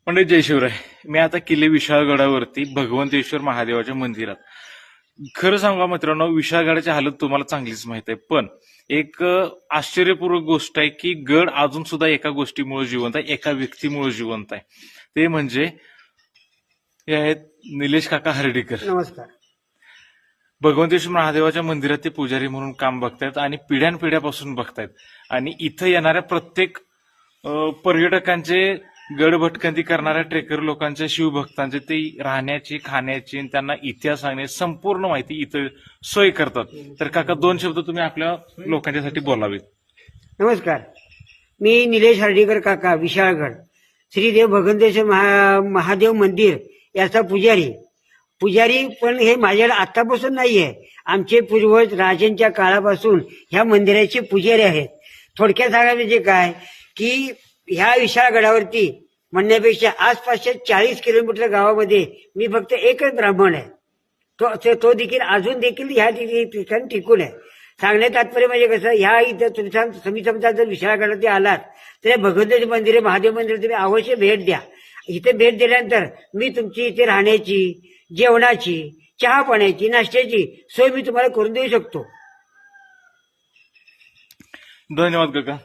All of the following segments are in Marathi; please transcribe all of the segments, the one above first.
म्हणजे जय शिवराय. मी आता किल्ले विशाळगडावरती भगवंतेश्वर महादेवाच्या मंदिरात. खरं सांगा मित्रांनो, विशाळगडाची हालत तुम्हाला चांगलीच माहित आहे, पण एक आश्चर्यपूर्वक गोष्ट आहे की गड अजून सुद्धा एका गोष्टीमुळे जिवंत आहे, एका व्यक्तीमुळे जिवंत आहे. ते म्हणजे हे आहेत निलेश काका हर्डीकर. नमस्कार. भगवंतेश्वर महादेवाच्या मंदिरात ते पुजारी म्हणून काम बघतायत आणि पिढ्यानपिढ्यापासून बघतायत. आणि इथं येणाऱ्या प्रत्येक पर्यटकांचे, गड भटकंती करणाऱ्या ट्रेकर लोकांच्या, शिवभक्तांचे ते राहण्याची, खाण्याची आणि त्यांना इतिहास सांगणे संपूर्ण माहिती इथं सोय करतात. तर काका, 2 शब्द तुम्ही आपल्या लोकांच्यासाठी बोलावेत. नमस्कार. मी निलेश हर्डीकर काका, विशाळगड श्रीदेव भगवंतेश्वर महादेव मंदिर याचा पुजारी पण हे माझ्याला आतापासून नाहीये. आमचे पूर्वज राजांच्या काळापासून ह्या मंदिराचे पुजारी आहेत. थोडक्यात सांगायचं म्हणजे काय की ह्या विशाळगडावरती म्हणण्यापेक्षा आसपासच्या 40 किलोमीटर गावामध्ये मी फक्त एकच ब्राह्मण आहे. तो देखील अजून देखील ह्या ठिकाणी टिकून आहे. सांगण्यात तात्पर्य म्हणजे कसं, ह्या इथं तुम्ही समजा जर विशाळगडावरती आलात तर भगवंताचे मंदिर आहे, महादेव मंदिर, तुम्ही अवश्य भेट द्या. इथे भेट दिल्यानंतर मी तुमची इथे राहण्याची, जेवणाची, चहा पाण्याची, नाश्त्याची सोय मी तुम्हाला करून देऊ शकतो. धन्यवाद काका.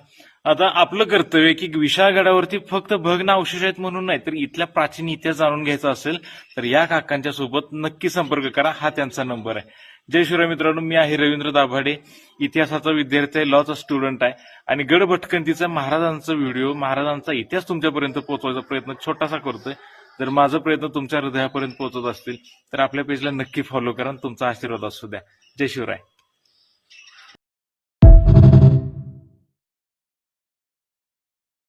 आता आपलं कर्तव्य की विशाळगडावरती फक्त भग्न अवशेष आहेत म्हणून नाही, तर इथल्या प्राचीन इतिहास जाणून घ्यायचा असेल तर या काकांच्या सोबत नक्की संपर्क करा. हा त्यांचा नंबर आहे. जय शिवराय मित्रांनो, मी आहे रवींद्र दाभाडे, इतिहासाचा विद्यार्थी आहे, लॉचा स्टुडंट आहे आणि गड भटकंतीचा महाराजांचा व्हिडिओ, महाराजांचा इतिहास तुमच्यापर्यंत पोहोचवायचा प्रयत्न छोटासा करतोय. जर माझा प्रयत्न तुमच्या हृदयापर्यंत पोहोचत असतील तर आपल्या पेजला नक्की फॉलो करा. तुमचा आशीर्वाद असू द्या. जय शिवराय.